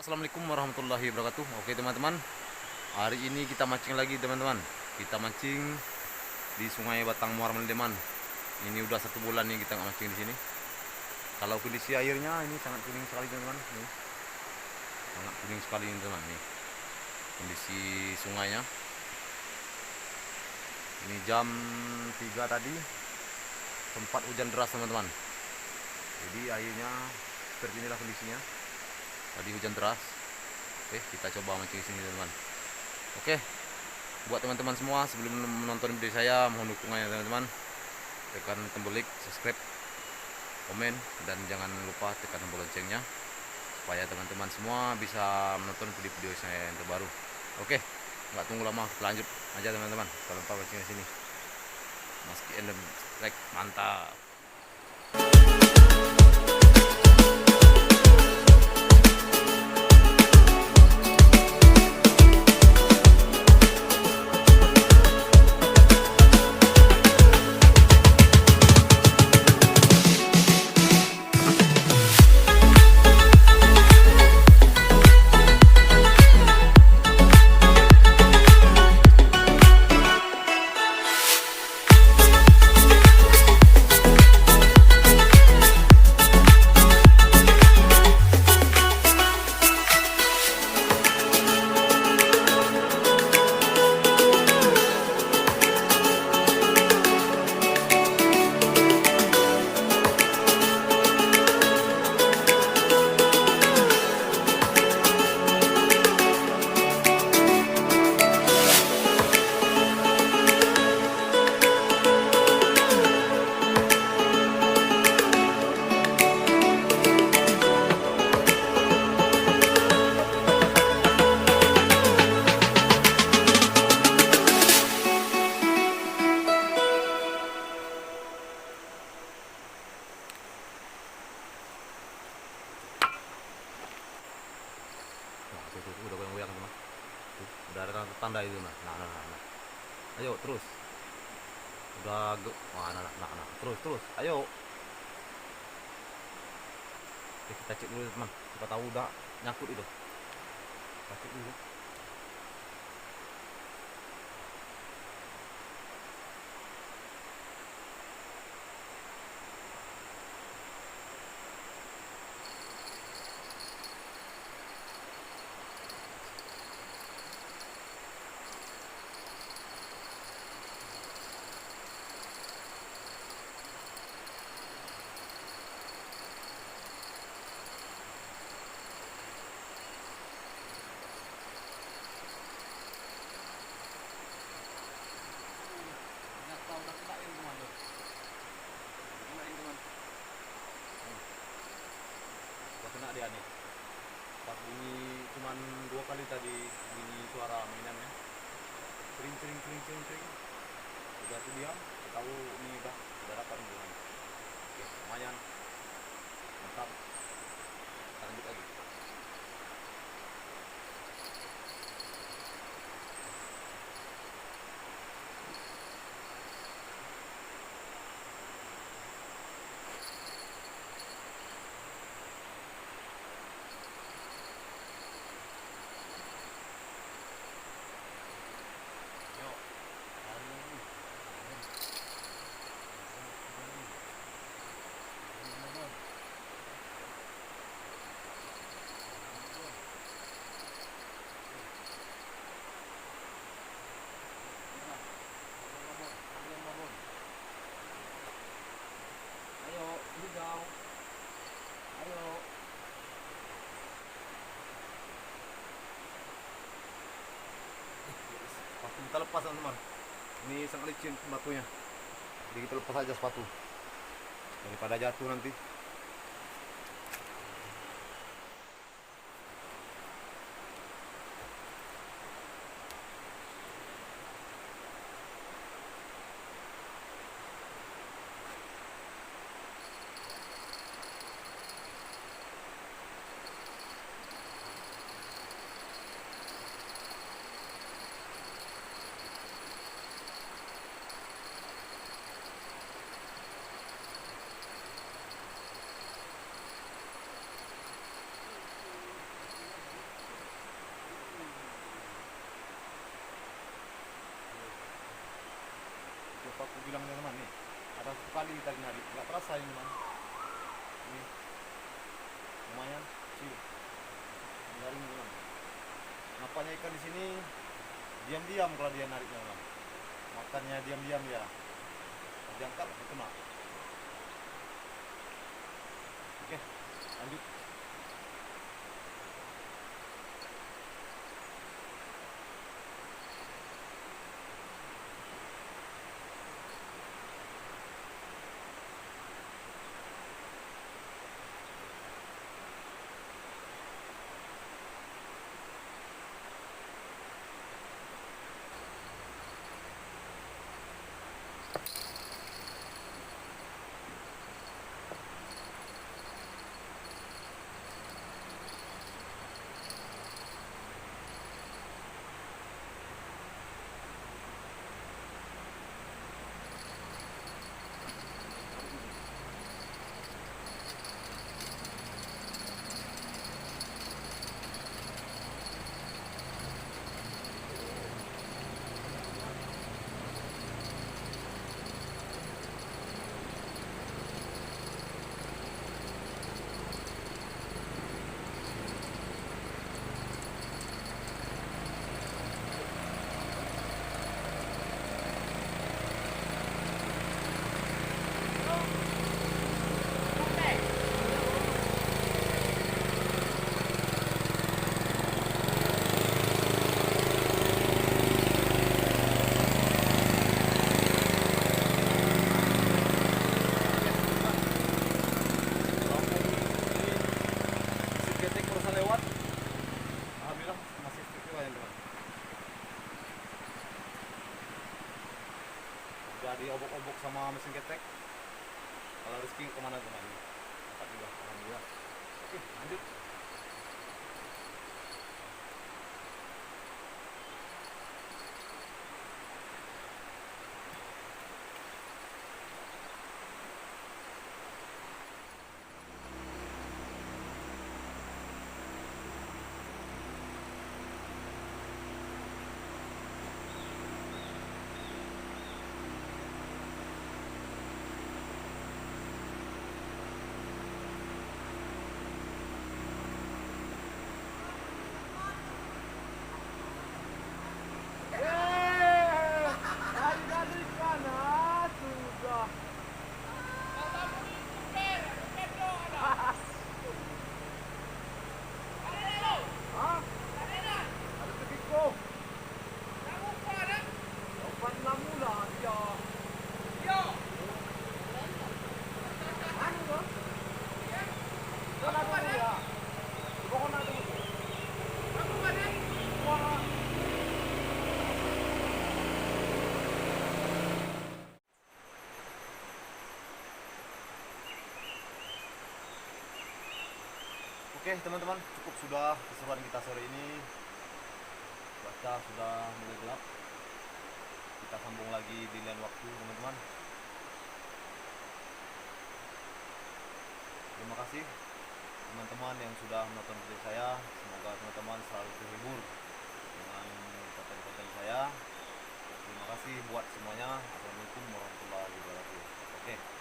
Assalamualaikum warahmatullahi wabarakatuh. Oke teman-teman, hari ini kita mancing lagi teman-teman. Kita mancing di Sungai Batang Muara Mendeman. Ini udah 1 bulan nih kita mancing di sini. Kalau kondisi airnya ini sangat kuning sekali teman-teman. Nih, sangat kuning sekali ini teman. Nih kondisi sungainya. Ini jam 3 tadi, sempat hujan deras teman-teman. Jadi airnya seperti inilah kondisinya. Tadi hujan deras. Oke, kita coba mancing sini teman-teman. Oke, buat teman-teman semua sebelum menonton video saya, mohon dukungannya teman-teman. Tekan tombol like, subscribe, komen, dan jangan lupa tekan tombol loncengnya supaya teman-teman semua bisa menonton video-video saya yang terbaru. Oke, nggak tunggu lama, lanjut aja teman-teman. Kalau lupa mancing sini. Meski endem like mantap. Udah goyang-goyang teman. Udah ada tanda itu nah. Nah. Ayo terus. Nah. Terus. Ayo. Oke, kita cek dulu teman. Kita tahu udah nyangkut itu. Kita cek dulu. Kena dia nih. Pas bunyi cuman 2 kali tadi bunyi suara mainannya. Cering. Udah tuh diam, tahu ini udah dapat nih. Oke, lumayan. Mantap. Kita lanjut lagi. Kita lepas teman-teman. Ini sangat licin batunya. Jadi kita lepas aja sepatu daripada jatuh nanti. basah ini teman. Ini lumayan kecil. Garing teman. Nampaknya ikan di sini diam-diam kalau dia nariknya teman. Makannya diam-diam ya. Diangkat kena. Oke, lanjut. Lewat, alhamdulillah masih seperti yang teman. Udah diobok-obok sama mesin ketek. Kalau rezeki kemana teman? Dapat juga, alhamdulillah. Oke, lanjut. Oke teman-teman, cukup sudah keseruan kita sore ini. Cuaca sudah mulai gelap. Kita sambung lagi di lain waktu teman-teman. Terima kasih teman-teman yang sudah menonton video saya. Semoga teman-teman selalu terhibur dengan konten-konten saya. Terima kasih buat semuanya. Assalamualaikum warahmatullahi wabarakatuh. Oke.